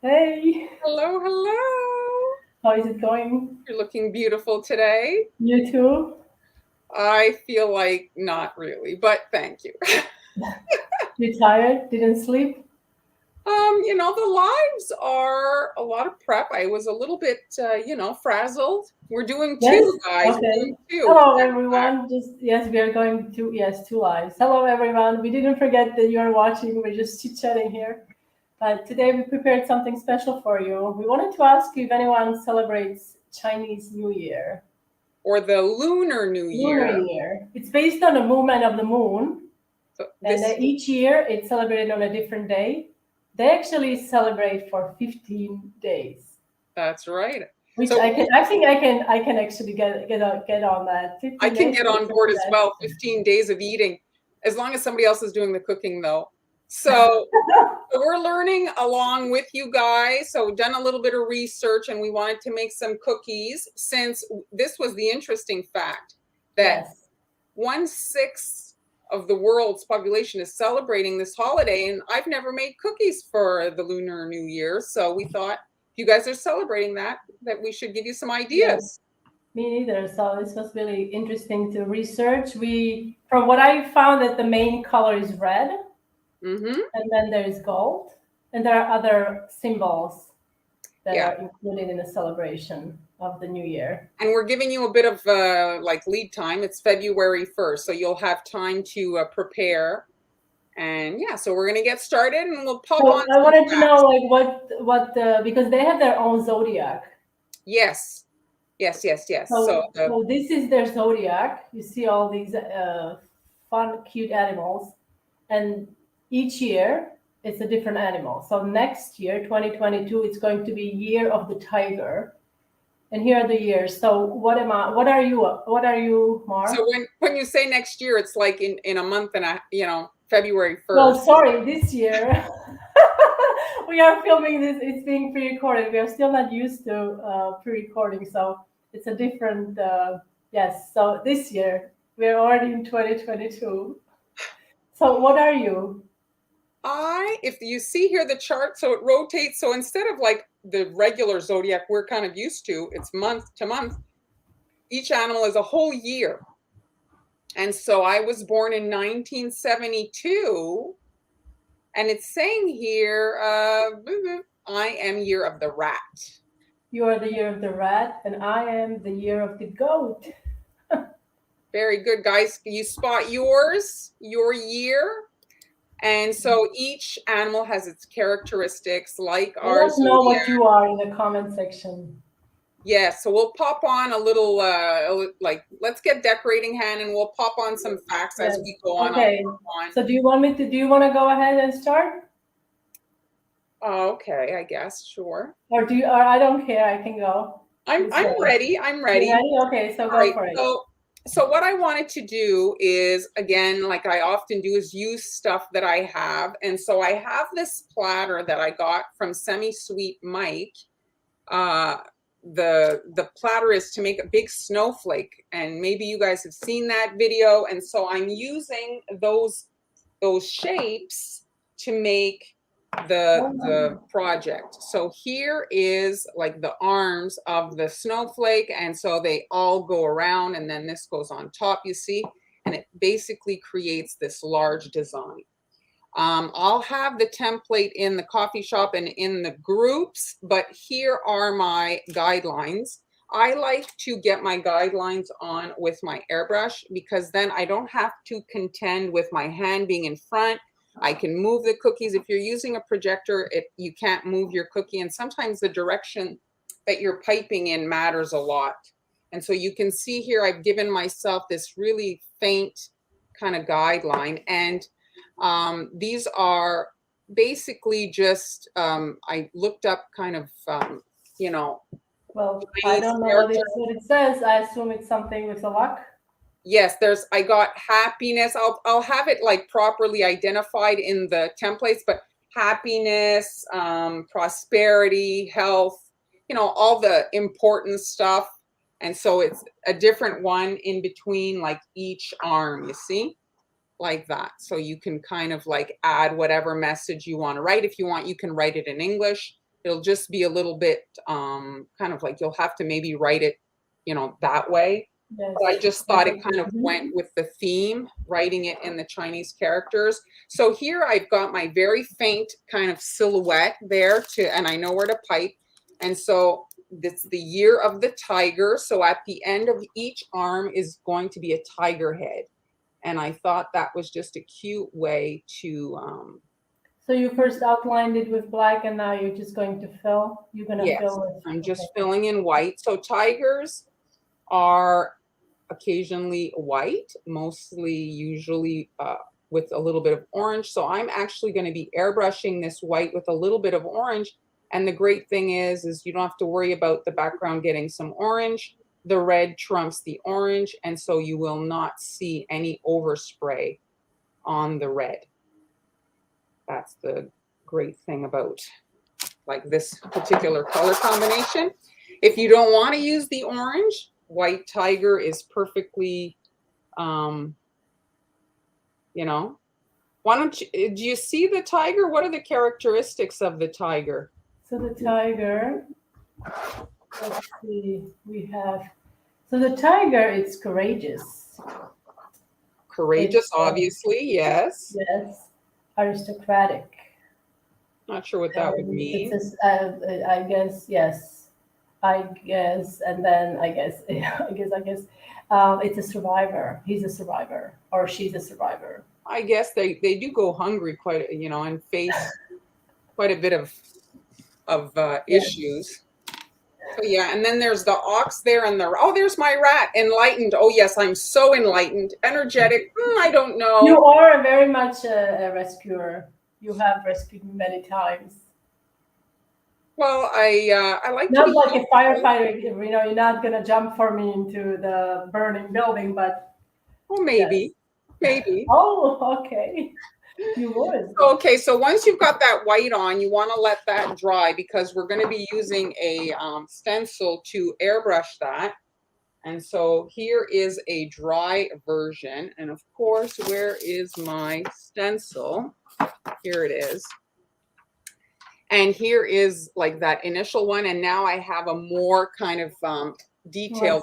Hey, Hello, hello. how is it going? You're looking beautiful today. You too? I feel like not really, but thank you. You tired? Didn't sleep? The lives are a lot of prep. I was a little bit, frazzled. We're doing Yes? two, guys. We're Okay. doing two Hello, back to back. everyone. Just, yes, we are going to, yes, two lives. Hello, everyone. We didn't forget that you are watching. We're just chit-chatting here. But today we prepared something special for you. We wanted to ask you if anyone celebrates Chinese New Year, Or the Lunar New Lunar Year. Year. It's based on the movement of the moon, So and this, each year it's celebrated on a different day. They actually celebrate for 15 days. that's right. Which So I think I can actually get on that. I 15 can days get is on not board as bad. well. 15 days of eating, as long as somebody else is doing the cooking, though. So we're learning along with you guys. So we've done a little bit of research and we wanted to make some cookies since this was the interesting fact that Yes. 1/6 of the world's population is celebrating this holiday. And I've never made cookies for the Lunar New Year. So we thought if you guys are celebrating that we should give you some Yes. ideas. Me neither. So this was really interesting to research. From what I found, that the main color is red, Mm-hmm. and then there is gold, and there are other symbols that Yeah. are included in the celebration of the new year. And we're giving you a bit of lead time. It's February 1st, so you'll have time to prepare. And yeah, so we're gonna get started, and we'll pop on So I some wanted to know, facts. like, because they have their own zodiac. Yes, yes, yes, yes. So So this is their zodiac. You see all these fun, cute animals, and each year it's a different animal. So next year, 2022, it's going to be Year of the Tiger, and here are the years. So what am I? What are you? What are you, Mar? when you say next year, it's like in a month and February Well, 1st. sorry, this year. We are filming this. It's being pre-recorded. We are still not used to pre-recording, so it's a different. Yes. So this year we're already in 2022. So what are you? If you see here the chart, so it rotates. So instead of like the regular zodiac we're kind of used to, it's month to month. Each animal is a whole year. And so I was born in 1972, and it's saying here, I am year of the rat. You are the year of the rat, and I am the year of the goat. Very good, guys. You spot your year. And so each animal has its characteristics, like Let our us know what zodiac. you are in the comment section. Yeah, so we'll pop on a little, let's get decorating hand, and we'll pop on some facts as Yes. we go on. I'll Okay. pop on. So do you want me to? Do you want to go ahead and start, Oh, okay, I guess, sure. or do you? Or I don't care. I can go. I'm ready. I'm You ready. ready? Okay. So All go right. for it. So what I wanted to do is, again, like I often do, is use stuff that I have. And so I have this platter that I got from Semi-Sweet Mike. Uh, the platter is to make a big snowflake, and maybe you guys have seen that video. And so I'm using those shapes to make the project. So here is like the arms of the snowflake, and so they all go around, and then this goes on top, you see, and it basically creates this large design. I'll have the template in the coffee shop and in the groups, but here are my guidelines. I like to get my guidelines on with my airbrush, because then I don't have to contend with my hand being in front. I can move the cookies. If you're using a projector, you can't move your cookie, and sometimes the direction that you're piping in matters a lot. And so you can see here, I've given myself this really faint kind of guideline, and these are basically just, I looked up kind of, Well, I Chinese don't know what character. it says. I assume it's something with a luck. Yes, I got happiness. I'll have it like properly identified in the templates, but happiness, prosperity, health, all the important stuff. And so it's a different one in between like each arm, you see? Like that. So you can kind of like add whatever message you want to write. If you want, you can write it in English. it'll just be a little bit kind of like you'll have to maybe write it, that way. Yes. But I just thought it kind of Mhm. went with the theme, writing it in the Chinese characters. So here I've got my very faint kind of silhouette there and I know where to pipe. And so it's the year of the tiger. So at the end of each arm is going to be a tiger head. And I thought that was just a cute way to, So you first outlined it with black and now you're just going to fill? You're going to yes, fill with. I'm just Okay. filling in white. So tigers are occasionally white, mostly usually with a little bit of orange. So I'm actually going to be airbrushing this white with a little bit of orange. And the great thing is you don't have to worry about the background getting some orange. The red trumps the orange, and so you will not see any overspray on the red. That's the great thing about like this particular color combination. If you don't want to use the orange, white tiger is perfectly, why don't you, do you see the tiger? What are the characteristics of the tiger? So the tiger, let's see, so the tiger, it's courageous. Courageous, obviously, yes. Yes, aristocratic. Not sure what that would mean. It's I guess, yes. I guess, and then I guess, it's a survivor. He's a survivor, or she's a survivor. I guess they do go hungry quite, and face quite a bit of issues. So yeah, and then there's the ox there, and there's my rat, enlightened. Oh yes, I'm so enlightened, energetic. I don't know. You are very much a rescuer. You have rescued me many times. Well, I like not like a firefighter. You're not gonna jump for me into the burning building, but well, maybe, yes. maybe. Oh, okay. You would. Okay, so once you've got that white on, you want to let that dry because we're going to be using a stencil to airbrush that. And so here is a dry version. And of course, where is my stencil? Here it is. And here is like that initial one. And now I have a more kind of detailed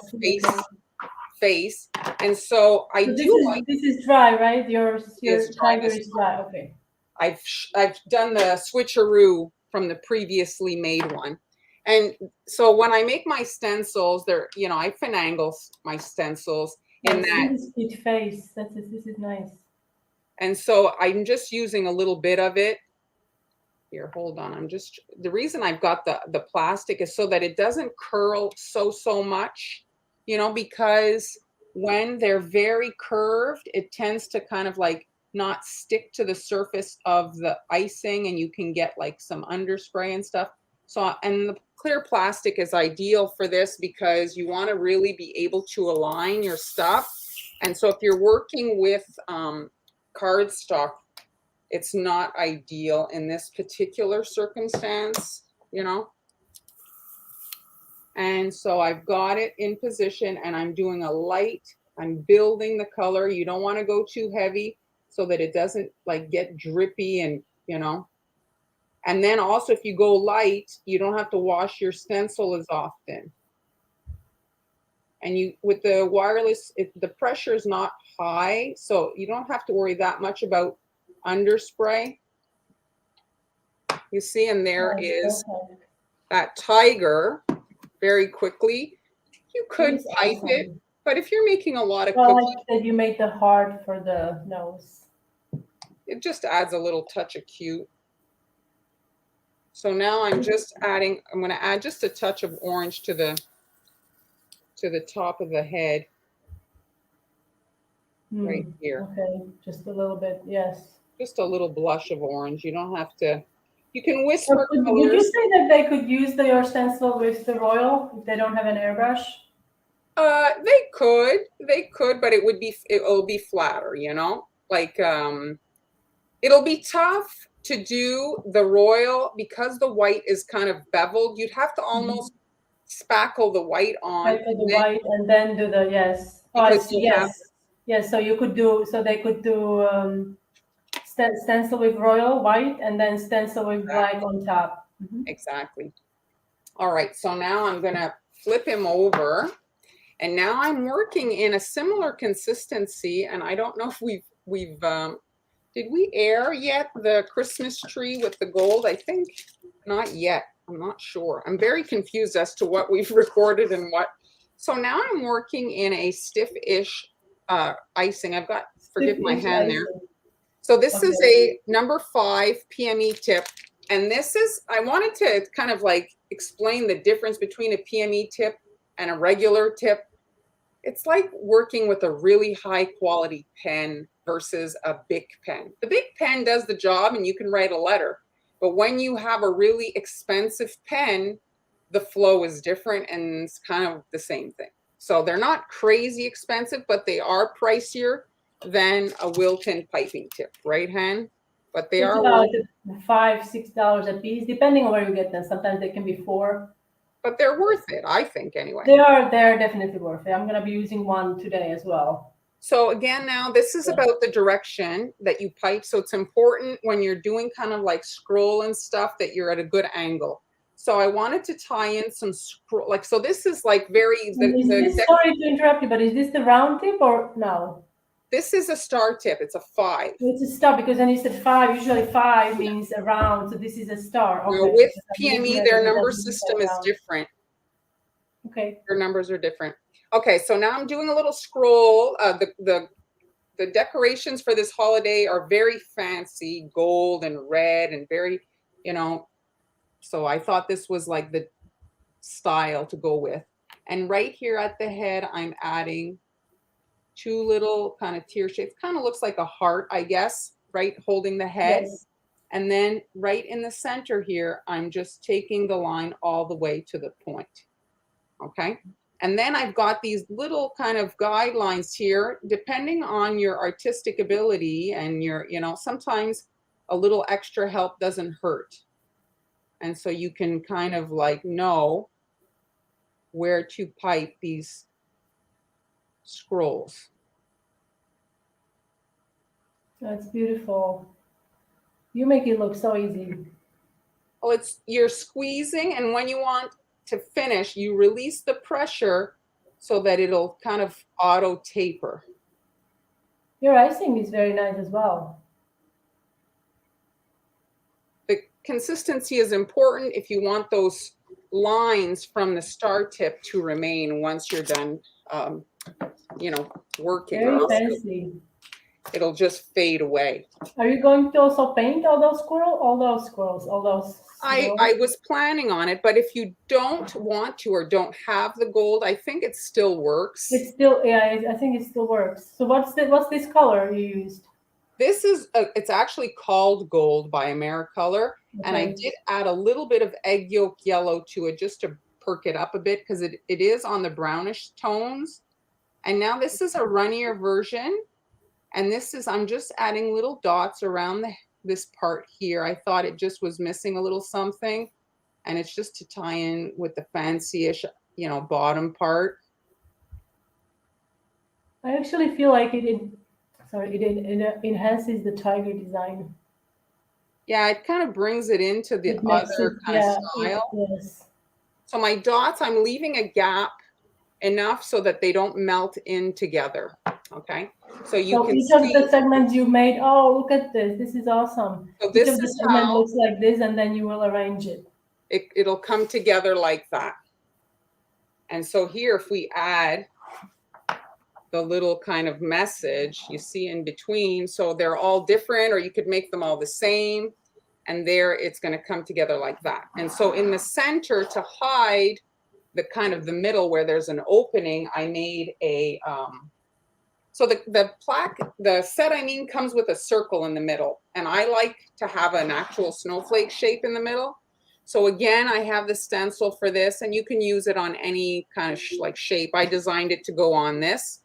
face. And so this is dry, right? Your tiger is dry. Okay. I've done the switcheroo from the previously made one. And so when I make my stencils, I finagle my stencils in that cute face. This is nice. And so I'm just using a little bit of it. Here, hold on. The reason I've got the plastic is so that it doesn't curl so much, because when they're very curved, it tends to kind of like not stick to the surface of the icing, and you can get like some underspray and stuff. So, and the clear plastic is ideal for this because you want to really be able to align your stuff. And so if you're working with cardstock, it's not ideal in this particular circumstance, And so I've got it in position and I'm doing I'm building the color. You don't want to go too heavy so that it doesn't like get drippy and, And then also if you go light, you don't have to wash your stencil as often. And with the wireless, the pressure is not high, so you don't have to worry that much about underspray. You see, and there is that tiger very quickly. You could pipe it, but if you're making a lot of cookies, like that you made the heart for the nose. It just adds a little touch of cute. So now I'm going to add just a touch of orange to the top of the head. Right here. Okay, just a little bit, yes. Just a little blush of orange. You don't have to. You can whisper colors. Would you say that they could use your stencil with the royal if they don't have an airbrush? They could, but it'll be flatter, Like it'll be tough to do the royal because the white is kind of beveled. You'd have to almost spackle the white on. White and then do the yes. Oh, I see. Yes. So you could do. So they could do stencil with royal white and then stencil with black on top. Exactly. All right, so now I'm gonna flip him over, and now I'm working in a similar consistency, and I don't know if we've did we air yet the Christmas tree with the gold? I think not yet. I'm not sure. I'm very confused as to what we've recorded and what. So now I'm working in a stiff-ish icing. I've got, forgive my hand there. So this is a number 5 PME tip. And this is, I wanted to kind of like explain the difference between a PME tip and a regular tip. It's like working with a really high quality pen versus a big pen. The big pen does the job and you can write a letter. But when you have a really expensive pen, the flow is different and it's kind of the same thing. So they're not crazy expensive, but they are pricier than a Wilton piping tip, right, Han? But they It's are about $5-6 a piece, depending on where you get them. Sometimes they can be $4. But they're worth it, I think, anyway. They're definitely worth it. I'm gonna be using one today as well. So again, now this is about the direction that you pipe. So it's important when you're doing kind of like scroll and stuff that you're at a good angle. So I wanted to tie in some scroll, like, so this is like very, sorry to interrupt you, but is this the round tip or no? This is a star tip. It's a 5. It's a star because when you said 5, usually 5 means a round. So this is a star. Okay. No, with PME, their number system is different. Okay. Their numbers are different. Okay, so now I'm doing a little scroll. The decorations for this holiday are very fancy, gold and red and very, you know, so I thought this was like the style to go with. And right here at the head, I'm adding 2 little kind of tear shapes. Kind of looks like a heart, I guess, right? Holding the head. Yes. And then right in the center here, I'm just taking the line all the way to the point. Okay. And then I've got these little kind of guidelines here, depending on your artistic ability and your, you know, sometimes a little extra help doesn't hurt. And so you can kind of like know where to pipe these scrolls. That's beautiful. You make it look so easy. Oh, you're squeezing, and when you want to finish, you release the pressure so that it'll kind of auto taper. Your icing is very nice as well. The consistency is important if you want those lines from the star tip to remain once you're done, you know, working. Very fancy. It'll just fade away. Are you going to also paint all those squirrels? I was planning on it, but if you don't want to or don't have the gold, I think it still works. It still, yeah, I think it still works. So what's this color you used? This is, it's actually called gold by Americolor. Okay. And I did add a little bit of egg yolk yellow to it just to perk it up a bit because it is on the brownish tones. And now this is a runnier version. And this is, I'm just adding little dots around this part here. I thought it just was missing a little something. And it's just to tie in with the fancy-ish, you know, bottom part. I actually feel like it enhances the tiger design. Yeah, it kind of brings it into the other kind of style. Yes. So my dots, I'm leaving a gap enough so that they don't melt in together. Okay. So you can each of the segments you made, oh, look at this. This is awesome. So this each of the segment looks like this, and then you will arrange it. It'll come together like that. And so here, if we add the little kind of message you see in between, so they're all different, or you could make them all the same. And there it's going to come together like that. And so in the center, to hide the kind of the middle where there's an opening, I made a, so the set, I mean, comes with a circle in the middle. And I like to have an actual snowflake shape in the middle. So again, I have the stencil for this, and you can use it on any kind of like shape. I designed it to go on this.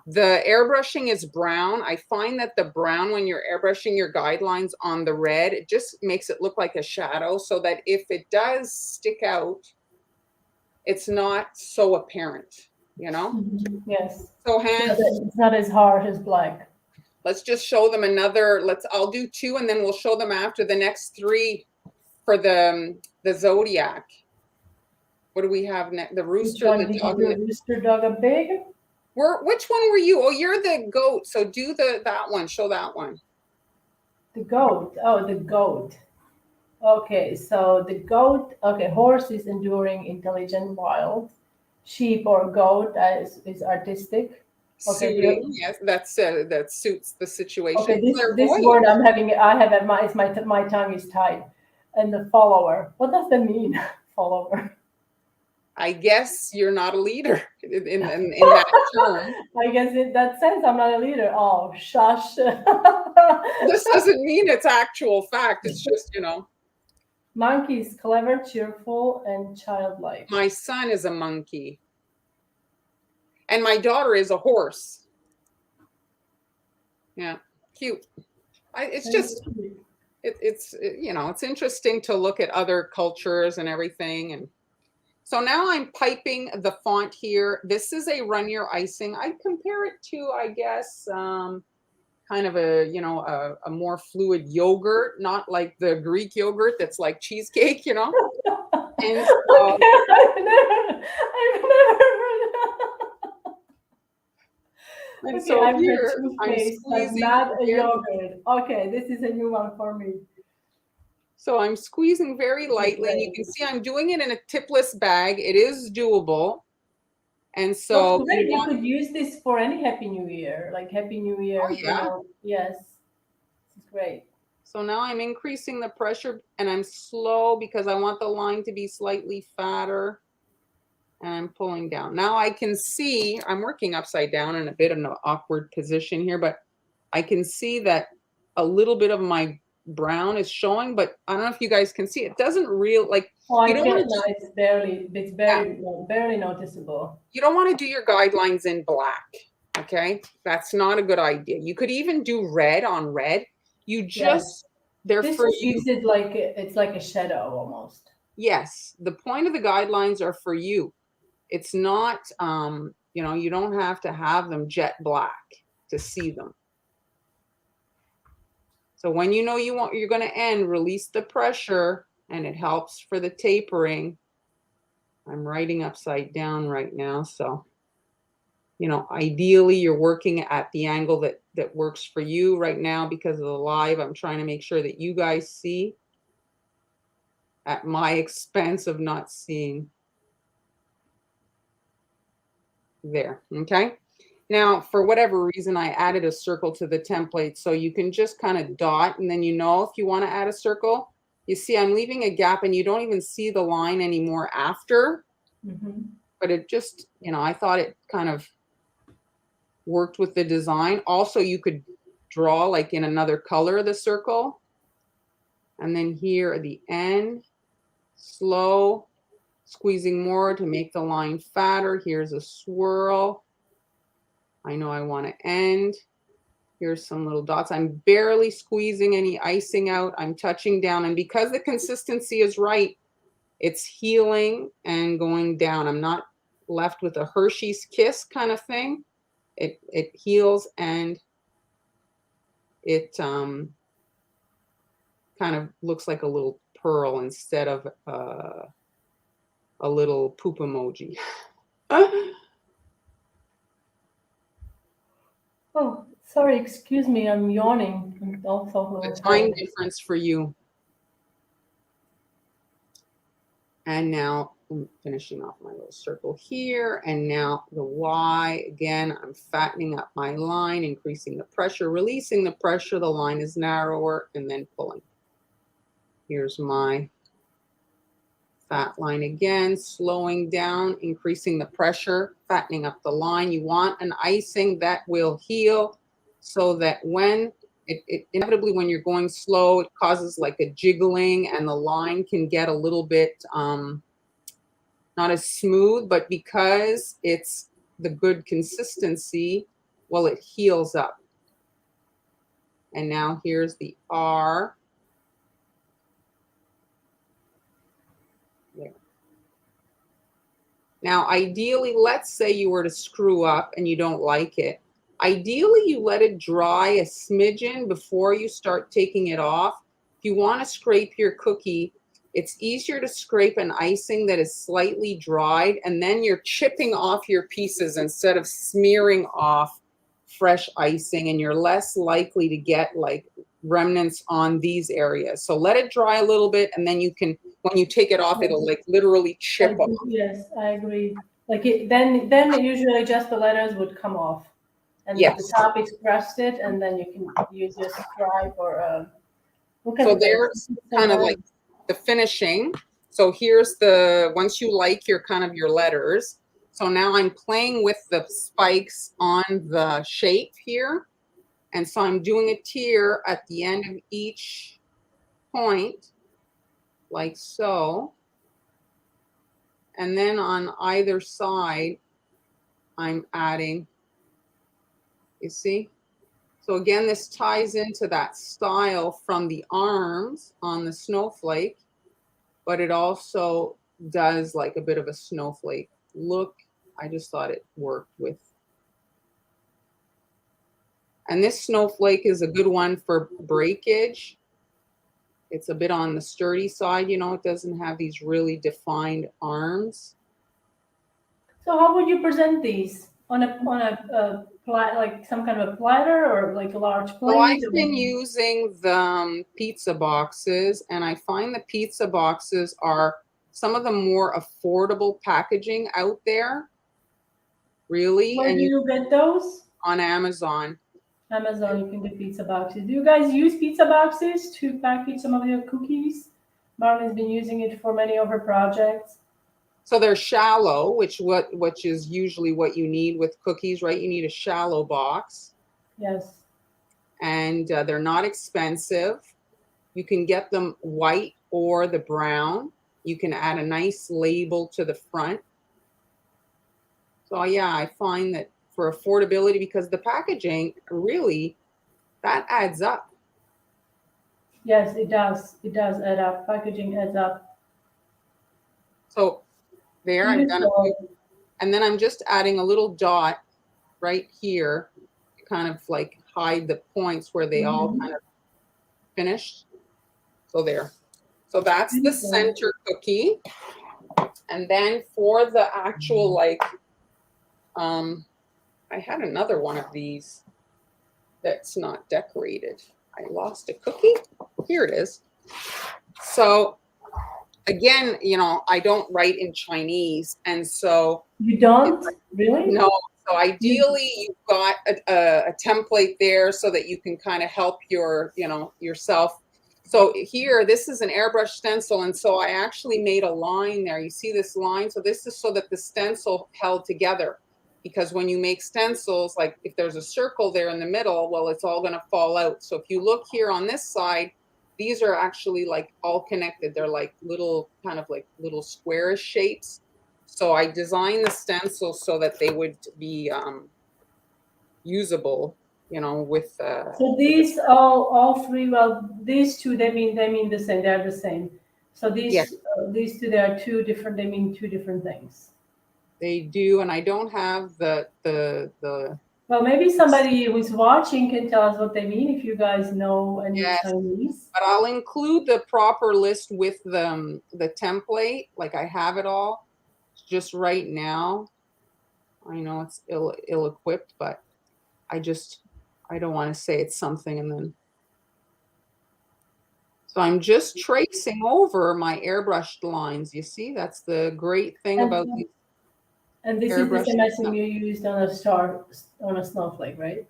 The airbrushing is brown. I find that the brown, when you're airbrushing your guidelines on the red, it just makes it look like a shadow, so that if it does stick out, it's not so apparent, you know? Mm-hmm. Yes. So it's not as hard as black. Let's just show them another, I'll do 2 and then we'll show them after the next 3 for the Zodiac. What do we have next? The Which rooster, one the did dog. you do? Rooster, dog, and pig? Which one were you? Oh, you're the goat. So do that one. Show that one. The goat. Oh, the goat. Okay, so the goat. Okay, horse is enduring, intelligent, wild. Sheep or goat is artistic. Okay, Suiting, yes, that suits the situation. okay. This Clairvoyant. word I have at my tongue is tied. And the follower. What does that mean? Follower. I guess you're not a leader in that term. I guess in that sense, I'm not a leader. Oh, shush. This doesn't mean it's actual fact. It's just, Monkey is clever, cheerful, and childlike. my son is a monkey. And my daughter is a horse. Yeah, cute. It's just, it's interesting to look at other cultures and everything. And so now I'm piping the font here. This is a run your icing. I compare it to, I guess, kind of a more fluid yogurt, not like the Greek yogurt that's like cheesecake, And Okay, I've never heard And okay, so I've heard here I'm toothpaste, but squeezing. not a yogurt. Okay, this is a new one for me. So I'm squeezing very lightly, and you can see I'm doing it in a tipless bag. It is doable. And so Well, great. You could use this for any Happy New Year, like Happy New Year. Oh, yeah. Yes, it's great. So now I'm increasing the pressure, and I'm slow because I want the line to be slightly fatter. And I'm pulling down. Now I can see, I'm working upside down in a bit of an awkward position here, but I can see that a little bit of my brown is showing, but I don't know if you guys can see. It doesn't Oh, I you don't can't. want to. It's barely noticeable. You don't want to do your guidelines in black. Okay, that's not a good idea. You could even do red on red. You just they're This for just you. gives it like it's like a shadow almost. Yes, the point of the guidelines are for you. It's not, you don't have to have them jet black to see them. So when you're going to end, release the pressure, and it helps for the tapering. I'm writing upside down right now. So, ideally you're working at the angle that works for you right now. Because of the live, I'm trying to make sure that you guys see at my expense of not seeing. There, okay? Now, for whatever reason, I added a circle to the template, so you can just kind of dot, and then if you want to add a circle. You see I'm leaving a gap, and you don't even see the line anymore after. Mm-hmm. But it just, I thought it kind of worked with the design. Also, you could draw like in another color the circle. And then here at the end, slow, squeezing more to make the line fatter. Here's a swirl. I know I want to end. Here's some little dots. I'm barely squeezing any icing out. I'm touching down. And because the consistency is right, it's healing and going down. I'm not left with a Hershey's kiss kind of thing. It heals, and it kind of looks like a little pearl instead of a little poop emoji. Oh, sorry, excuse me, I'm yawning. I'm also a little time difference for you. And now I'm finishing off my little circle here. And now the Y, again, I'm fattening up my line, increasing the pressure, releasing the pressure. The line is narrower, and then pulling. Here's my fat line again, slowing down, increasing the pressure, fattening up the line. You want an icing that will heal, so that when it inevitably, when you're going slow, it causes like a jiggling, and the line can get a little bit not as smooth, but because it's the good consistency, well, it heals up. And now here's the R. There. Now, ideally, let's say you were to screw up and you don't like it. Ideally, you let it dry a smidgen before you start taking it off. If you want to scrape your cookie, it's easier to scrape an icing that is slightly dried, and then you're chipping off your pieces instead of smearing off fresh icing, and you're less likely to get like remnants on these areas. So let it dry a little bit, and then you can, when you take it off, it'll like literally chip off. Yes, I agree. Like then usually just the letters would come off, and Yes. the top is crusted, and then you can use your stripe or look at So this. there's kind of like the finishing. So here's the, once you like your kind of your letters. So now I'm playing with the spikes on the shape here. And so I'm doing a tier at the end of each point, like so. And then on either side, I'm adding, you see? So again, this ties into that style from the arms on the snowflake, but it also does like a bit of a snowflake look. I just thought it worked with. And this snowflake is a good one for breakage. It's a bit on the sturdy side, you know, it doesn't have these really defined arms. So how would you present these on a like some kind of a platter or like a large plate? So I've been using the pizza boxes, and I find the pizza boxes are some of the more affordable packaging out there, really. Where and do you get those? On Amazon. Amazon, you can get pizza boxes. Do you guys use pizza boxes to package some of your cookies? Marley's been using it for many of her projects. So they're shallow, which is usually what you need with cookies, right? You need a shallow box. Yes. And they're not expensive. You can get them white or the brown. You can add a nice label to the front. So yeah, I find that for affordability, because the packaging really, that adds up. Yes, it does. It does add up. Packaging adds up. So there, I've done it. And then I'm just adding a little dot right here to kind of like hide the points where they all kind of finished. So there. So that's the center cookie. And then for the actual, like, I had another one of these that's not decorated. I lost a cookie. Here it is. So again, you know, I don't write in Chinese. And so. You don't? Really? No. So ideally, you've got a template there so that you can kind of help your, you know, yourself. So here, this is an airbrush stencil. And so I actually made a line there. You see this line? So this is so that the stencil held together. Because when you make stencils, like if there's a circle there in the middle, well, it's all going to fall out. So if you look here on this side, these are actually like all connected. They're like little kind of like little squarish shapes. So I designed the stencils so that they would be usable, you know, with. So these all three. Well, these two they mean the same. They're the same. So these two they are two different. They mean two different things. They do, and I don't have the. Well, maybe somebody who's watching can tell us what they mean if you guys know any Chinese. But I'll include the proper list with the template. Like I have it all. Just right now, I know it's ill-equipped, but I don't want to say it's something and then. So I'm just tracing over my airbrushed lines. You see, that's the great thing about these. And this is the same as you used on a snowflake, right?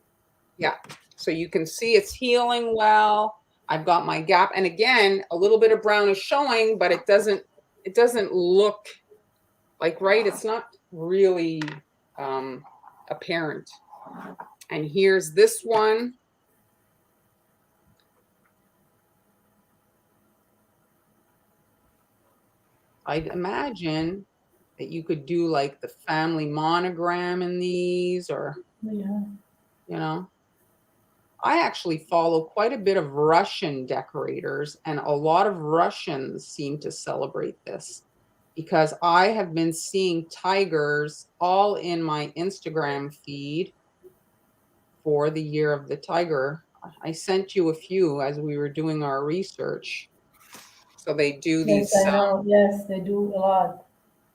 Yeah. So you can see it's healing well. I've got my gap, and again, a little bit of brown is showing, but it doesn't look like, right? It's not really apparent. And here's this one. I'd imagine that you could do like the family monogram in these, or, you know. I actually follow quite a bit of Russian decorators, and a lot of Russians seem to celebrate this because I have been seeing tigers all in my Instagram feed for the year of the tiger. I sent you a few as we were doing our research. So they do Yes, these, I know. Yes, they do a lot.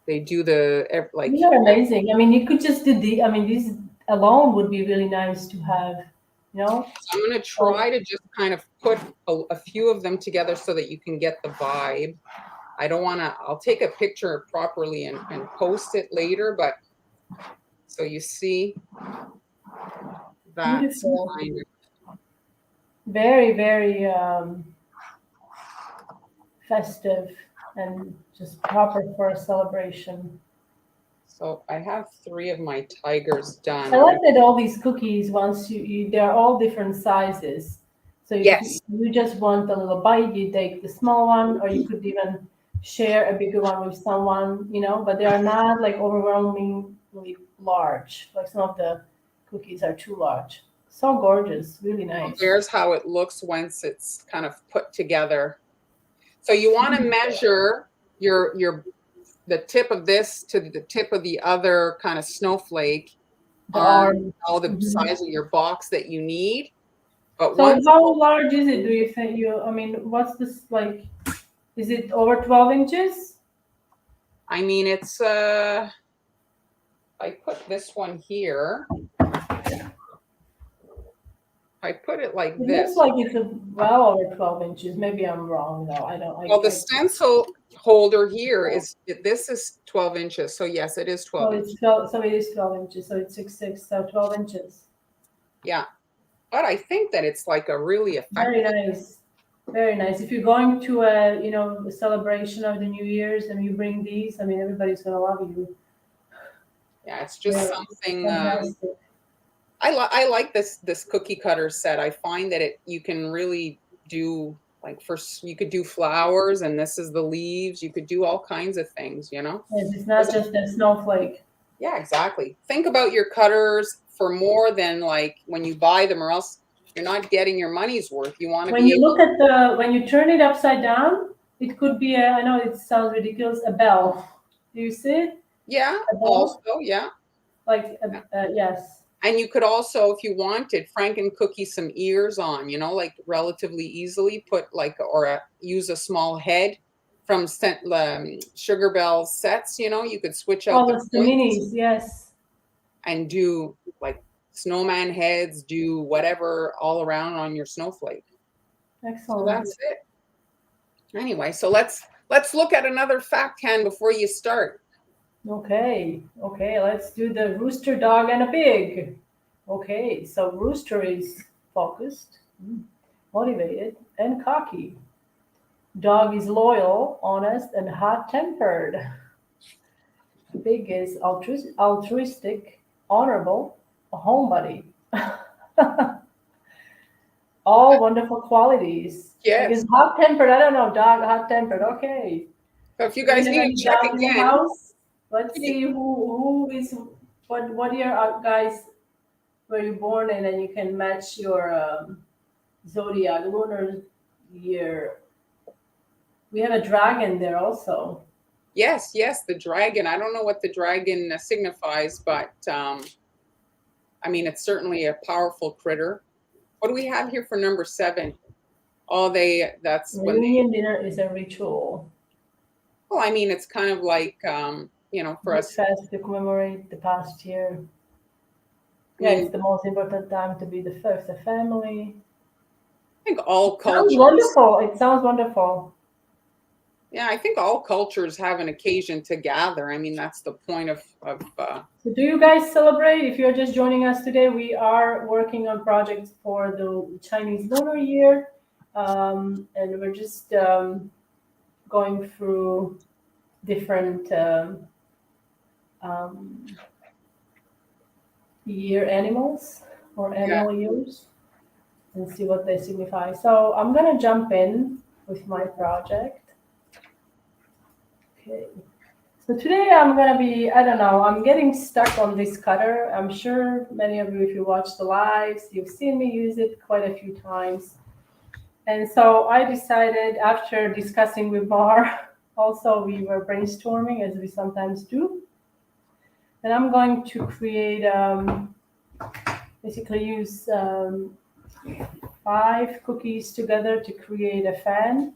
they do the, like, These are amazing. I mean, you could just do the, I mean, these alone would be really nice to have, you know? I'm going to try to just kind of put a few of them together so that you can get the vibe. I don't want to, I'll take a picture properly and post it later, but so you see that's Beautiful. kind of, Very, very festive and just proper for a celebration. so I have 3 of my tigers done. I like that all these cookies, once they're all different sizes. So if Yes. you just want a little bite, you take the small one, or you could even share a bigger one with someone, you know, but they are not like overwhelmingly large. Like some of the cookies are too large. So gorgeous, really nice. There's how it looks once it's kind of put together. So you want to measure the tip of this to the tip of the other kind of snowflake The on arm. all the Mhm. size of your box that you need. But So once, how large is it, do you think I mean, what's this like? Is it over 12 inches? I mean, it's I put this one here. I put it like It this. looks like it's well over 12 inches. Maybe I'm wrong though. Well, the stencil holder here this is 12 inches. So yes, it is 12 So inches. it's 12, so it is 12 inches. So it's 6'6", so 12 inches. Yeah. But I think that it's like a really Very effective. nice. Very nice. If you're going to a celebration of the New Year's and you bring these, I mean, everybody's gonna love you. Yeah, it's just something. Fantastic. I like this cookie cutter set. I find that you can really do like you could do flowers, and this is the leaves. You could do all kinds of things, you know. Yes, it's not just a snowflake. Yeah, exactly. Think about your cutters for more than like when you buy them, or else you're not getting your money's worth. You want to When be you look able. at when you turn it upside down, it could be I know it sounds ridiculous, a bell. Do you see it? Yeah, A bell? also, yeah. Like, Yeah. yes. And you could also, if you wanted, Franken cookie some ears on, you know, like relatively easily put like, or use a small head from Sugar Bell sets, you know, you could switch out Oh, the it's the points minis, yes. and do like snowman heads, do whatever all around on your snowflake. So Excellent. that's it. Anyway, so let's look at another fact hand before you start. Okay, let's do the rooster, dog, and a pig. Okay, so rooster is focused, motivated, and cocky. Dog is loyal, honest, and hot-tempered. Pig is altruistic, honorable, a homebody. All wonderful qualities. I Yes. guess hot-tempered, I don't know, dog, hot-tempered, okay. So if you Do we guys have need any to check dogs in the again, house? Let's see who is what year guys were you born in, and you can match your zodiac lunar year. We have a dragon there also. yes, the dragon. I don't know what the dragon signifies, but I mean, it's certainly a powerful critter. What do we have here for number 7? Oh, that's when Reunion dinner is a ritual. well, I mean, it's kind of like, you know, for Big us, fest to commemorate the past year. I Yeah, mean, it's the most important time to be the first, the family. I think all Sounds cultures, wonderful. It sounds wonderful. yeah, I think all cultures have an occasion to gather. I mean, that's the point of So do you guys celebrate? If you're just joining us today, we are working on projects for the Chinese Lunar Year. And we're just going through different um, year animals or yeah. animal years and see what they signify. So I'm going to jump in with my project. Okay. So today I'm going to be, I don't know, I'm getting stuck on this cutter. I'm sure many of you, if you watch the lives, you've seen me use it quite a few times. And so I decided, after discussing with Mar, also we were brainstorming as we sometimes do, and I'm going to create, basically use 5 cookies together to create a fan.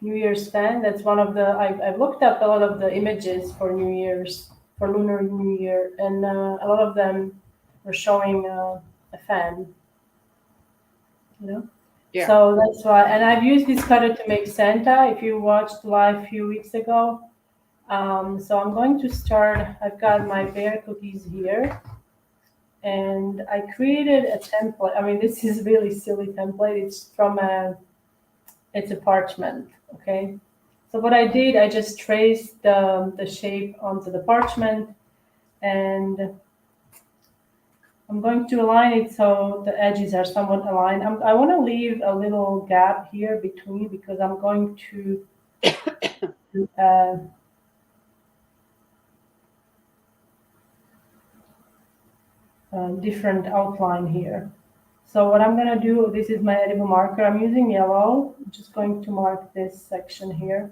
New Year's fan. That's one of the, I've looked up a lot of the images for New Year's, for Lunar New Year, and a lot of them were showing a fan, you know? Yeah. So that's why, and I've used this cutter to make Santa, if you watched live a few weeks ago. So I'm going to start, I've got my bear cookies here, and I created a template. I mean, this is really silly template. It's from it's a parchment, okay? So what I did, I just traced the shape onto the parchment, and I'm going to align it so the edges are somewhat aligned. I want to leave a little gap here between, because I'm going to uh, different outline here. So what I'm going to do, this is my edible marker. I'm using yellow. I'm just going to mark this section here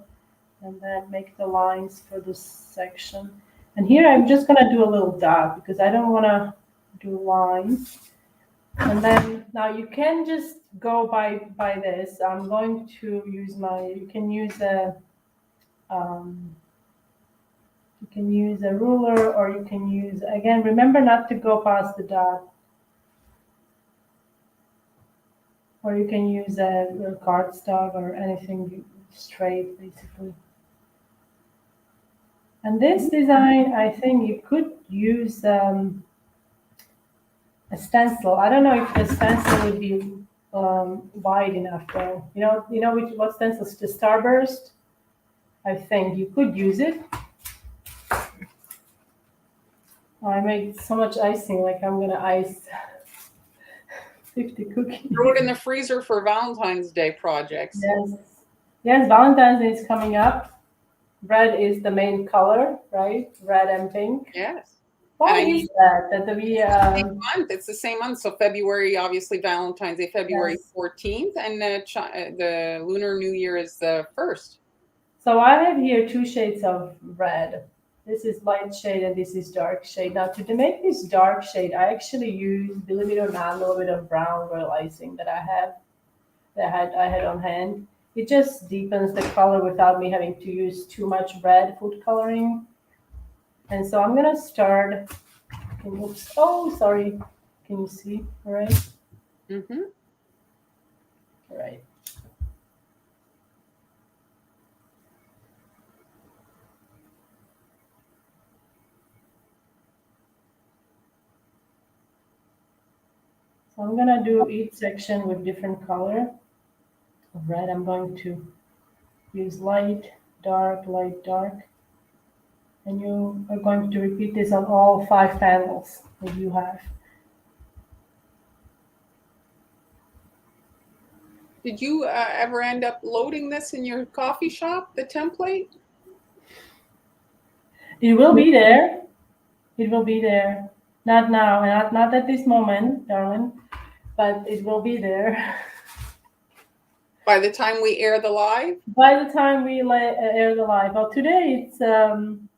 and then make the lines for this section. And here I'm just going to do a little dot because I don't want to do lines. And then now you can just go by this. I'm going to use you can use a ruler, or you can use, again, remember not to go past the dot. Or you can use a cardstock or anything straight, basically. And this design, I think you could use a stencil. I don't know if the stencil would be wide enough though. You know what stencil is? The Starburst. I think you could use it. Oh, I made so much icing, like I'm gonna ice 50 cookies. Throw it in the freezer for Valentine's Day projects. Yes, Valentine's Day is coming up. Red is the main color, right? Red and pink. Yes. Why is that? That we It's the same month. So February, obviously Valentine's Day, February 14th, and the Lunar New Year is the 1st. So I have here two shades of red. This is light shade and this is dark shade. Now to make this dark shade, I actually use, believe it or not, a little bit of brown royal icing that I had on hand. It just deepens the color without me having to use too much red food coloring. And so I'm gonna start. Oops! Oh, sorry. Can you see? All right. Mm-hmm. All right. So I'm gonna do each section with different color of red. I'm going to use light, dark, light, dark. And you are going to repeat this on all 5 panels that you have. Did you ever end up loading this in your coffee shop, the template? It will be there. It will be there. Not now, not at this moment, darling, but it will be there. By the time we air the live? By the time we air the live. Well, today it's, can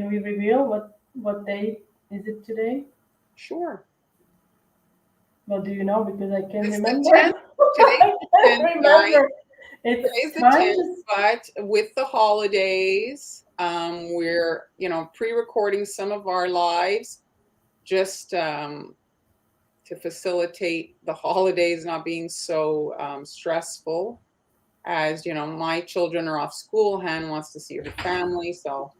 we reveal what date is it today? Sure. Well, do you know? Because I can't remember. The 10th. I can't remember. Today's the 10th, but with the holidays, we're, pre-recording some of our lives just to facilitate the holidays not being so stressful. As, my children are off school, Han wants to see her family, so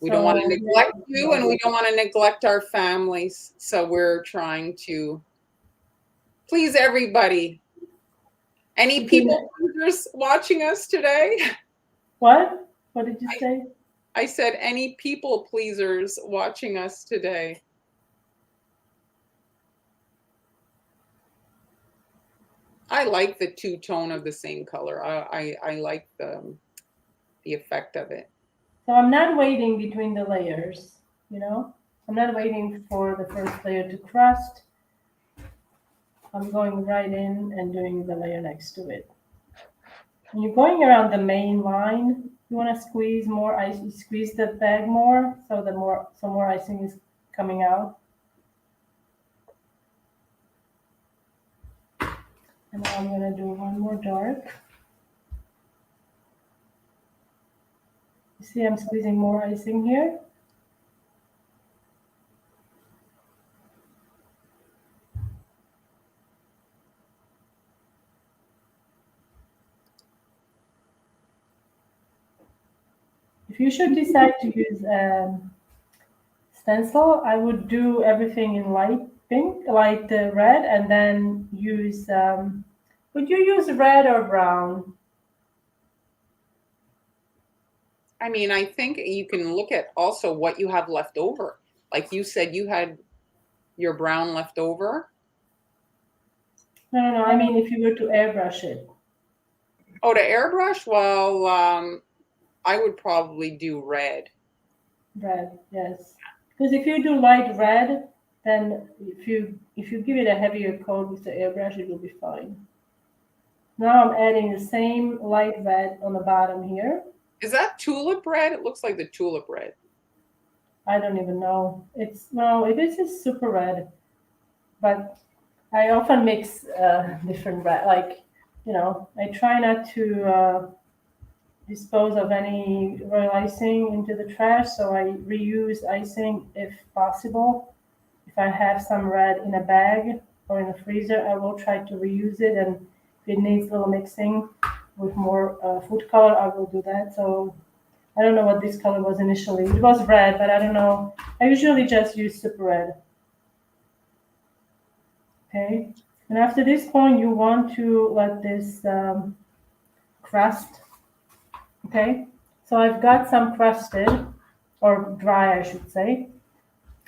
we don't want to neglect you, and we don't want to neglect our families. So we're trying to please everybody. Any people pleasers watching us today? What? What did you say? I said any people pleasers watching us today. I like the two-tone of the same color. I like the effect of it. So I'm not waiting between the layers, I'm not waiting for the first layer to crust. I'm going right in and doing the layer next to it. When you're going around the main line, you want to squeeze more ice, squeeze the bag more, so more icing is coming out. And now I'm going to do one more dark. See, I'm squeezing more icing here. If you should decide to use stencil, I would do everything in light pink, light red, and then use, would you use red or brown? I mean, I think you can look at also what you have left over. Like you said, you had your brown left over. No, I mean, if you were to airbrush it. Oh, to airbrush? Well, I would probably do red. Red, yes. Because if you do light red, then if you give it a heavier coat with the airbrush, it will be fine. Now I'm adding the same light red on the bottom here. Is that tulip red? It looks like the tulip red. I don't even know. This is super red, but I often mix different red. Like, I try not to dispose of any royal icing into the trash, so I reuse icing if possible. If I have some red in a bag or in a freezer, I will try to reuse it, and if it needs a little mixing with more food color, I will do that. So I don't know what this color was initially. It was red, but I don't know. I usually just use super red. Okay, and after this point, you want to let this crust. Okay, so I've got some crusted, or dry, I should say.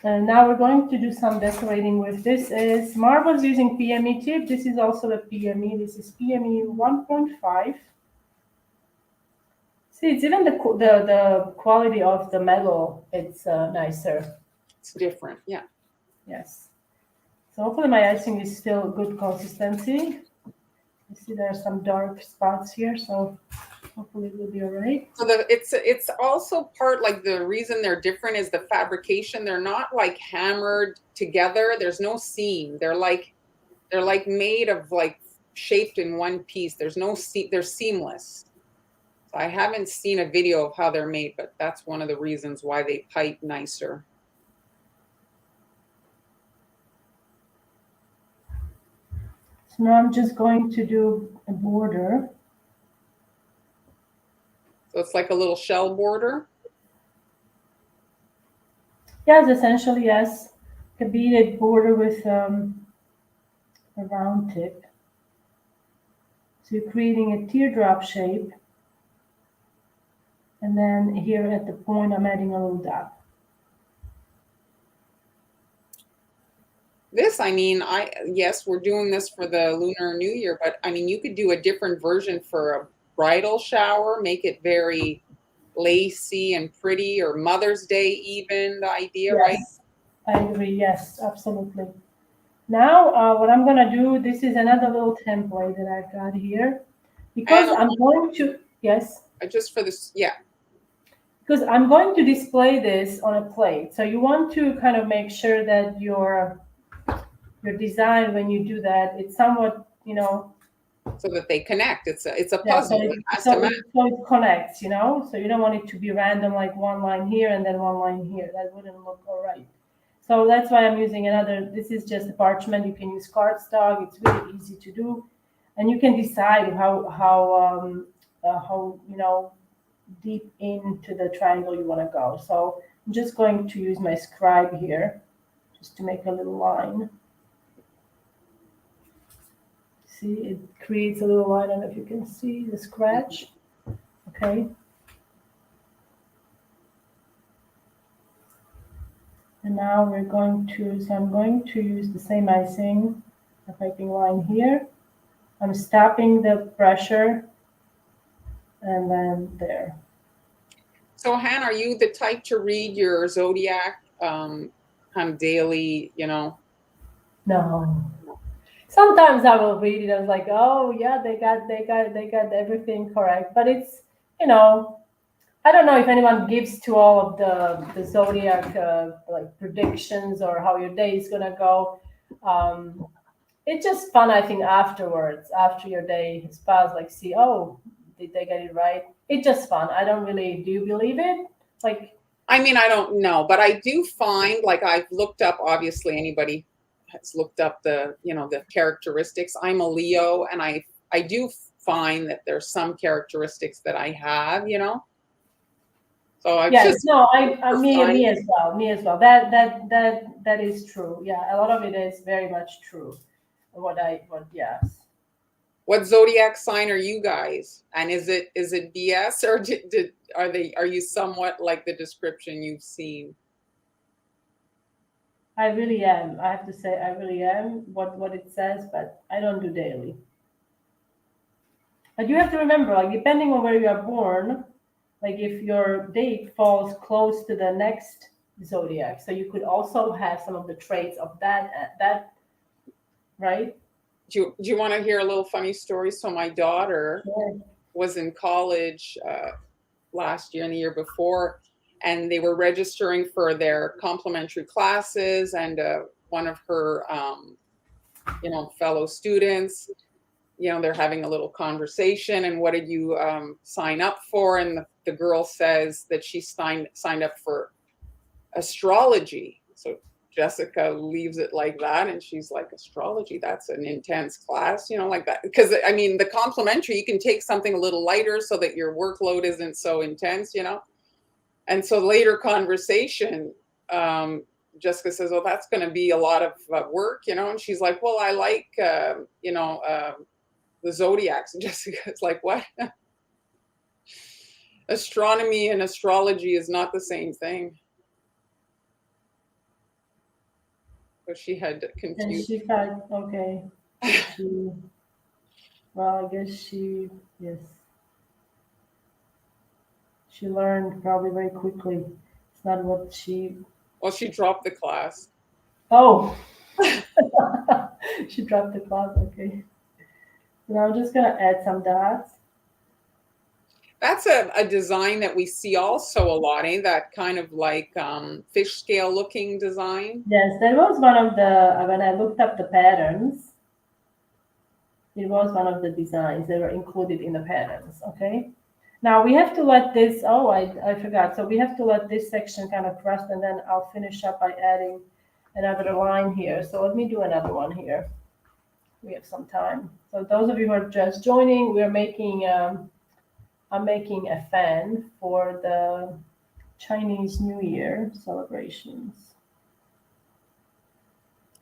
And now we're going to do some decorating with this. Is Marvel's using PME tip. This is also a PME. This is PME 1.5. See, it's even the quality of the metal. It's nicer. It's different, yeah. Yes. So hopefully my icing is still good consistency. You see there are some dark spots here, so hopefully it will be all right. So it's also part, like, the reason they're different is the fabrication. They're not like hammered together. There's no seam. They're like made of, like, shaped in one piece. There's no seam. They're seamless. So I haven't seen a video of how they're made, but that's one of the reasons why they pipe nicer. So now I'm just going to do a border. So it's like a little shell border. Yes, essentially, yes. A beaded border with a round tip. So you're creating a teardrop shape. And then here at the point, I'm adding a little dot. This, I mean, yes, we're doing this for the Lunar New Year, but I mean, you could do a different version for a bridal shower, make it very lacy and pretty, or Mother's Day even, the idea, Yes, right? I agree. Yes, absolutely. Now, what I'm going to do, this is another little template that I've got here. Because I'm going to, yes? Just for this, yeah. Because I'm going to display this on a plate. So you want to kind of make sure that your design, when you do that, it's somewhat, so that they connect. It's a yeah, puzzle. so it connects, so you don't want it to be random, like one line here and then one line here. That wouldn't look all right. So that's why I'm using this is just a parchment. You can use cardstock. It's really easy to do, and you can decide how deep into the triangle you want to go. So I'm just going to use my scribe here just to make a little line. See, it creates a little line. I don't know if you can see the scratch. Okay. And now I'm going to use the same icing, a piping line here. I'm stopping the pressure and then there. So Han, are you the type to read your Zodiac kind of daily, No. Sometimes I will read it. I was like, oh yeah, they got everything correct. But it's, I don't know if anyone gives to all of the Zodiac like predictions or how your day is gonna go. It's just fun, I think, afterwards, after your day has passed, like see, oh, did they get it right? it's just fun. I don't really, do you believe it? Like, I mean, I don't know, but I do find, like, I've looked up, obviously anybody has looked up the, the characteristics. I'm a Leo, and I do find that there's some characteristics that I have, So I yes, just no, for me, fun. me as well, me as well. That is true. Yeah, a lot of it is very much true. Yes. What zodiac sign are you guys? And is it BS, or are you somewhat like the description you've seen? I really am. I have to say, I really am what it says, but I don't do daily. But you have to remember, like, depending on where you are born, like if your date falls close to the next zodiac, so you could also have some of the traits of that, right? Do you want to hear a little funny story? So my daughter Yeah. was in college last year and the year before, and they were registering for their complimentary classes, and one of her fellow students, they're having a little conversation, and what did you sign up for? And the girl says that she signed up for astrology. So Jessica leaves it like that, and she's like, astrology, that's an intense class, like that. Because I mean, the complimentary, you can take something a little lighter so that your workload isn't so intense, And so later conversation, Jessica says, "Oh, that's going to be a lot of work, And she's like, "Well, I like, the zodiacs." And Jessica's like, "What?" Astronomy and astrology is not the same thing. So she had And confused. she thought, okay, she, well, I guess yes, she learned probably very quickly. It's not what she, Well, she dropped the class. oh, she dropped the class, okay. Now I'm just gonna add some dots. That's a design that we see also a lot, that kind of like fish scale looking design. Yes, that was one of the, when I looked up the patterns, it was one of the designs that were included in the patterns, okay? Now we have to let this, oh, I forgot. So we have to let this section kind of rest, and then I'll finish up by adding another line here. So let me do another one here. We have some time. So those of you who are just joining, we're making, I'm making a fan for the Chinese New Year celebrations.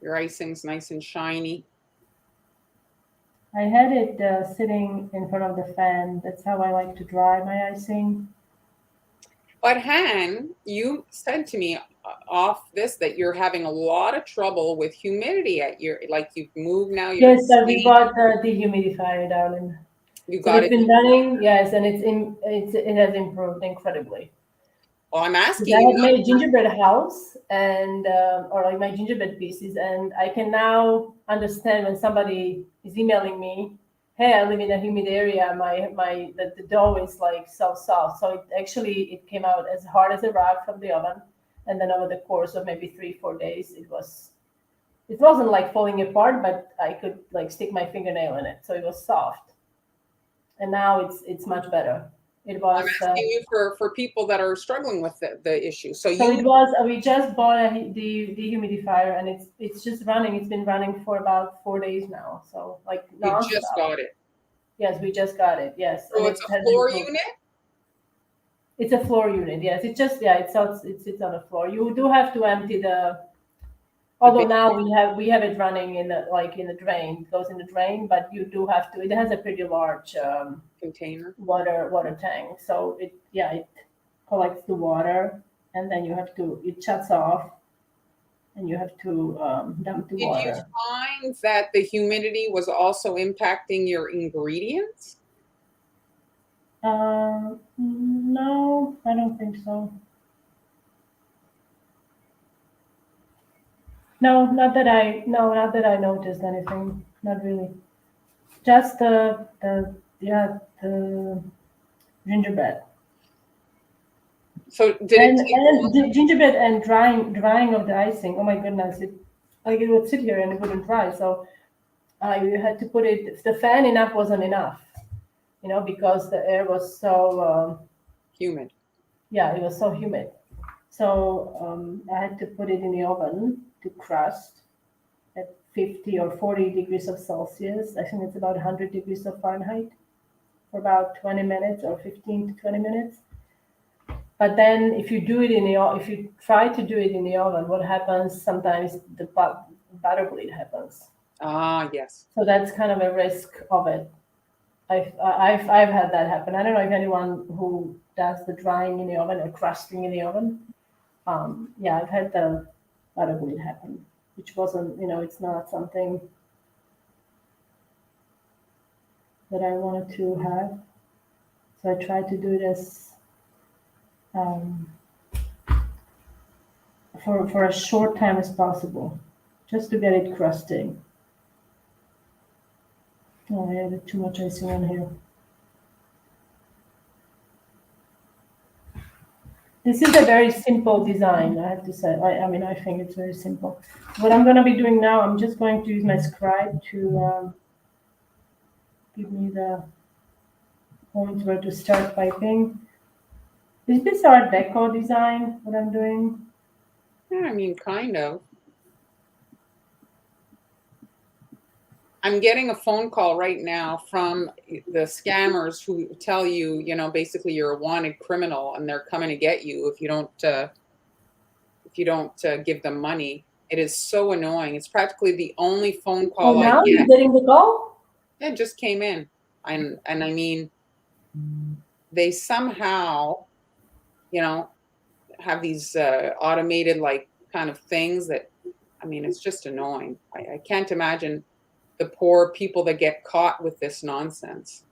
Your icing's nice and shiny. I had it sitting in front of the fan. That's how I like to dry my icing. But Han, you said to me off this that you're having a lot of trouble with humidity at like you've moved now. Yes, so we bought the dehumidifier, darling. You So got it's it. been running, yes, and it has improved incredibly. Well, I'm asking I you. had made gingerbread house and or like my gingerbread pieces, and I can now understand when somebody is emailing me, "Hey, I live in a humid area. The dough is like so soft." So it came out as hard as a rock from the oven, and then over the course of maybe 3-4 days, it wasn't like falling apart, but I could like stick my fingernail in it, so it was soft. And now it's much better. It was. I'm asking you for people that are struggling with the issue. So it was. We just bought the dehumidifier, and it's just running. It's been running for about 4 days now. So like you just got it. Yes, we just got it. Yes. So it's a floor unit. It's a floor unit. Yes. It just it sits on the floor. You do have to empty the. Although now we have it running in the drain. It goes in the drain, but you do have to. It has a pretty large container water tank. So it collects the water, and then it shuts off, and you have to dump the water. Did you find that the humidity was also impacting your ingredients? No, I don't think so. No, not that I noticed anything. Not really. Just the gingerbread. So and gingerbread and drying of the icing. Oh my goodness! It would sit here and it wouldn't dry. So I had to put it. The fan enough wasn't enough. you know, because the air was so Humid. yeah, it was so humid. So I had to put it in the oven to crust at 50 or 40 degrees of Celsius. I think it's about 100 degrees of Fahrenheit for about 20 minutes or 15 to 20 minutes. But then if you do it in the if you try to do it in the oven, what happens sometimes the butter bleed happens. Ah, yes. So that's kind of a risk of it. I've had that happen. I don't know if anyone who does the drying in the oven or crusting in the oven. Yeah, I've had the butter bleed happen, which wasn't, you know, it's not something that I wanted to have. So I tried to do it as um, for as short time as possible, just to get it crusting. Oh, I added too much icing on here. This is a very simple design, I have to say. I mean, I think it's very simple. What I'm going to be doing now, I'm just going to use my scribe to give me the point where to start piping. Is this Art Deco design, what I'm doing? Yeah, I mean, kind of. I'm getting a phone call right now from the scammers who tell you, you know, basically you're a wanted criminal and they're coming to get you if you don't give them money. It is so annoying. It's practically the only phone Oh, call I now you're get. getting the call? It just came in, and I mean, they somehow, you know, have these automated like kind of things that, I mean, it's just annoying. I can't imagine the poor people that get caught with this nonsense.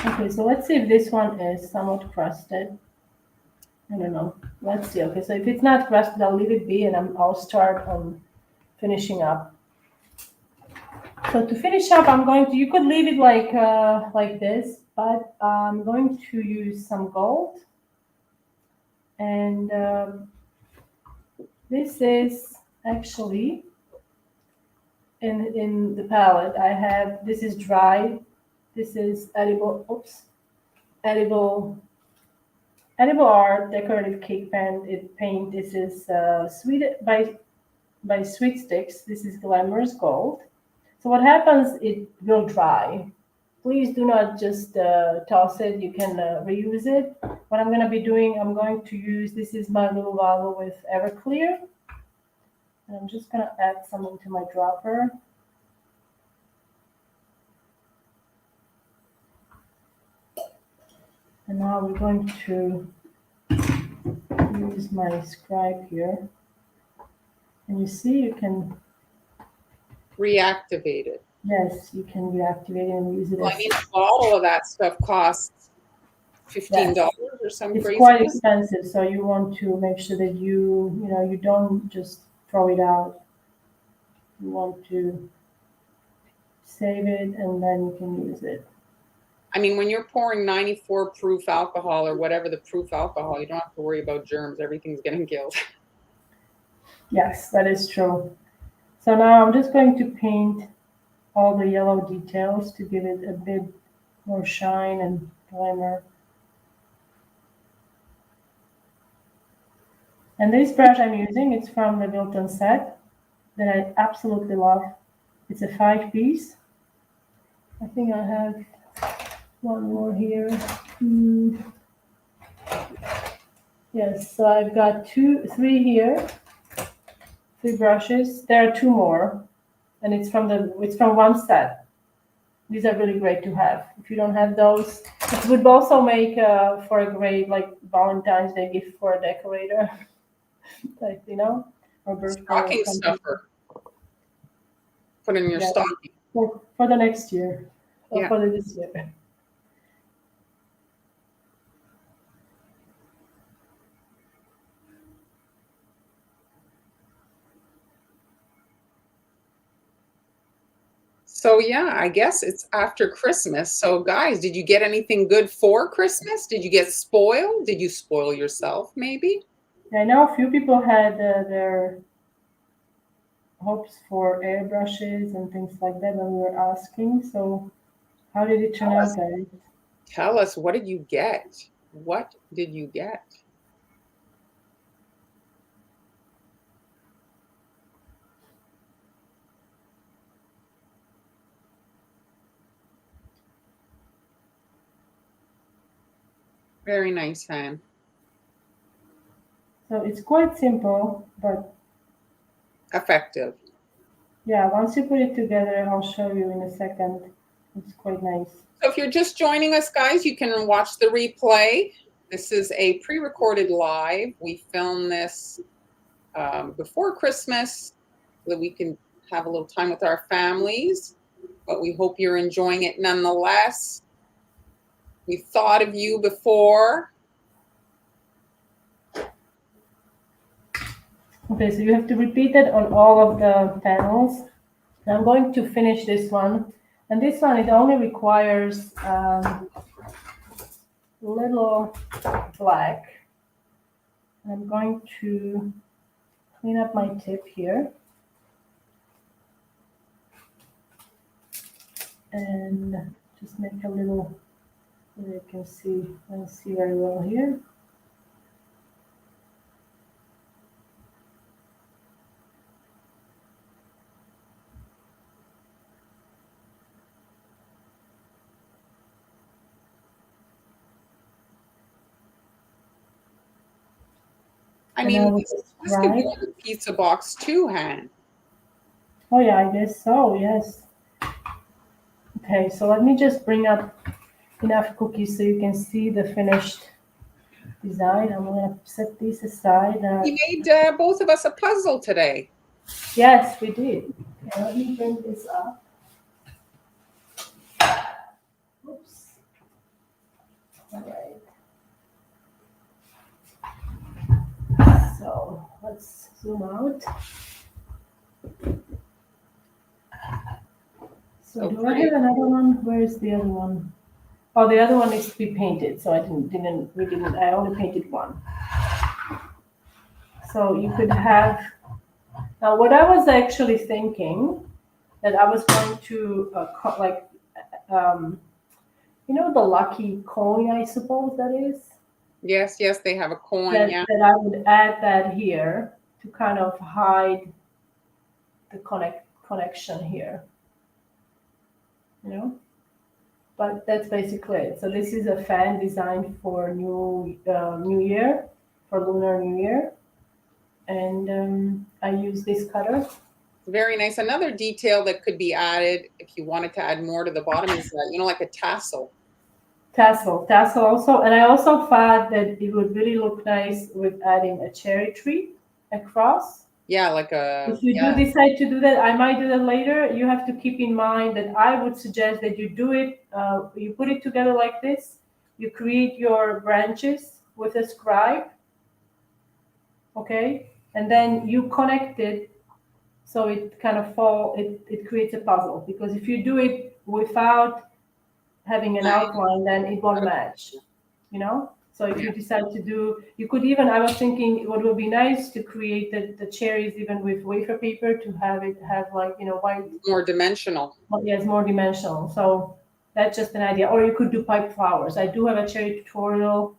Okay, so let's see if this one is somewhat crusted. I don't know. Let's see. Okay, so if it's not crusted, I'll leave it be, and I'll start finishing up. So to finish up, I'm going to. You could leave it like this, but I'm going to use some gold, and this is actually in the palette. I have this is dry. This is edible. Oops, edible art decorative cake paint. This is sweet by Sweet Sticks. This is glamorous gold. So what happens? It will dry. Please do not just toss it. You can reuse it. What I'm going to be doing, I'm going to use, this is my little bottle with Everclear. And I'm just going to add some into my dropper. And now we're going to use my scribe here. And you see, you can Reactivate it. yes, you can reactivate it and use it Well, as. I mean, a bottle of that stuff costs $15 Yes. or some It's crazy. quite expensive, so you want to make sure that you don't just throw it out. You want to save it and then you can use it. I mean, when you're pouring 94 proof alcohol or whatever the proof alcohol, you don't have to worry about germs. Everything's getting killed. Yes, that is true. So now I'm just going to paint all the yellow details to give it a bit more shine and glamour. And this brush I'm using, it's from the Wilton set that I absolutely love. It's a 5-piece. I think I have one more here. Yes, so I've got 3 here, 3 brushes. There are 2 more, and it's from one set. These are really great to have. If you don't have those, it would also make for a great like Valentine's Day gift for a decorator, like or birthday. Stocking stuffer. Put in your stocking. For the next year, or Yeah. for this year. So yeah, I guess it's after Christmas. So guys, did you get anything good for Christmas? Did you get spoiled? Did you spoil yourself maybe? I know a few people had their hopes for airbrushes and things like that when we were asking. So how did it turn out, guys? Tell us, what did you get? What did you get? Very nice, Han. So it's quite simple, but Effective. yeah, once you put it together, I'll show you in a second. It's quite nice. So if you're just joining us, guys, you can watch the replay. This is a pre-recorded live. We filmed this before Christmas so that we can have a little time with our families, but we hope you're enjoying it nonetheless. We thought of you before. Okay, so you have to repeat it on all of the panels. I'm going to finish this one. And this one, it only requires little black. I'm going to clean up my tip here. And just make a little, so you can see very well here. I mean, this could be on a pizza box too, Han. Oh yeah, I guess so, yes. Okay, so let me just bring up enough cookies so you can see the finished design. I'm gonna set these aside. We made both of us a puzzle today. Yes, we did. Okay, let me bring this up. Oops. All right. So let's zoom out. So do I have another one? Where is the other one? Oh, the other one needs to be painted. So I I only painted one. So you could have, now what I was actually thinking that I was going to the lucky coin, I suppose that is. Yes, they have a coin. That I would add that here to kind of hide the connection here. But that's basically it. So this is a fan design for New Year, for Lunar New Year, and I use this cutter. Very nice. Another detail that could be added if you wanted to add more to the bottom is like a tassel. Tassel also, and I also thought that it would really look nice with adding a cherry tree across. Yeah, like a. If you do decide to do that, I might do that later. You have to keep in mind that I would suggest that you do it. You put it together like this. You create your branches with a scribe, okay, and then you connect it so it kind of it creates a puzzle. Because if you do it without having an outline, then it won't match, So if you decide to do, you could even, I was thinking what would be nice to create the cherries even with wafer paper to have like, white. More dimensional. Yes, more dimensional. So that's just an idea. Or you could do pipe flowers. I do have a cherry tutorial,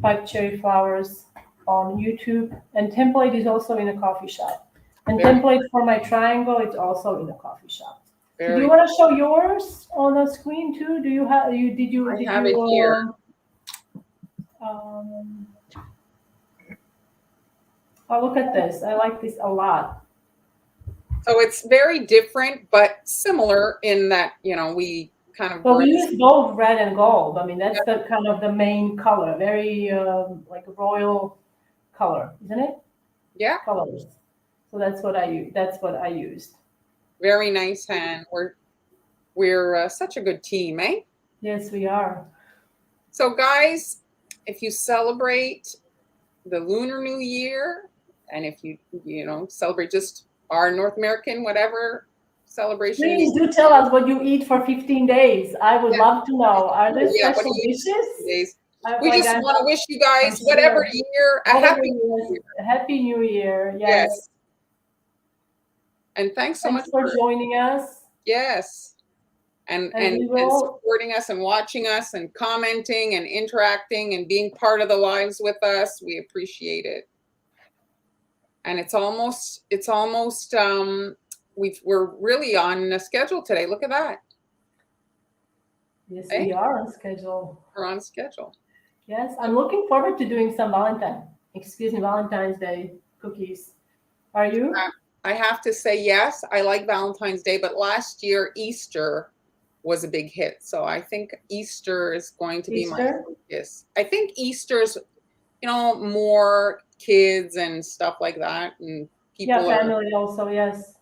pipe cherry flowers on YouTube. And template is also in a coffee shop. And template for my triangle, it's also in a coffee shop. Do you want to show yours on the screen too? Do you have I have it here. Oh, look at this. I like this a lot. So it's very different, but similar in that, we kind of. Well, we use both red and gold. I mean, that's the kind of the main color, very like a royal color, isn't it? Yeah. Colors. So that's what I used. Very nice, Han. We're such a good team, eh? Yes, we are. So, guys, if you celebrate the Lunar New Year, and if you celebrate just our North American whatever celebration, please do tell us what you eat for 15 days. I would love to know. Are there special dishes? We just want to wish you guys whatever year a happy New Year. Happy New Year. Yes. And thanks so Thanks much for joining us. yes. And we will, supporting us and watching us and commenting and interacting and being part of the lives with us. We appreciate it. And it's almost we're really on a schedule today. Look at that. yes, Hey? we are on schedule. We're on schedule. Yes, I'm looking forward to doing some Valentine's Day cookies. Are you? I have to say yes, I like Valentine's Day, but last year Easter was a big hit. So I think Easter is going to be my focus. I think Easter's, more kids and stuff like that, and people family also, yes.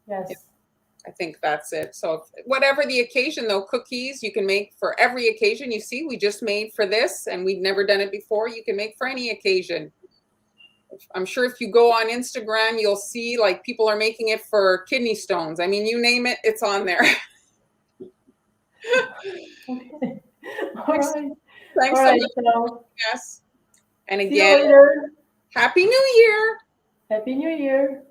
I think that's it. So whatever the occasion, though, cookies you can make for every occasion. You see, we just made for this, and we'd never done it before. You can make for any occasion. I'm sure if you go on Instagram, you'll see like people are making it for kidney stones. I mean, you name it, it's on there. Okay. All right. Thanks All so right, much. so Yes. And see you again, later. Happy New Year. Happy New Year.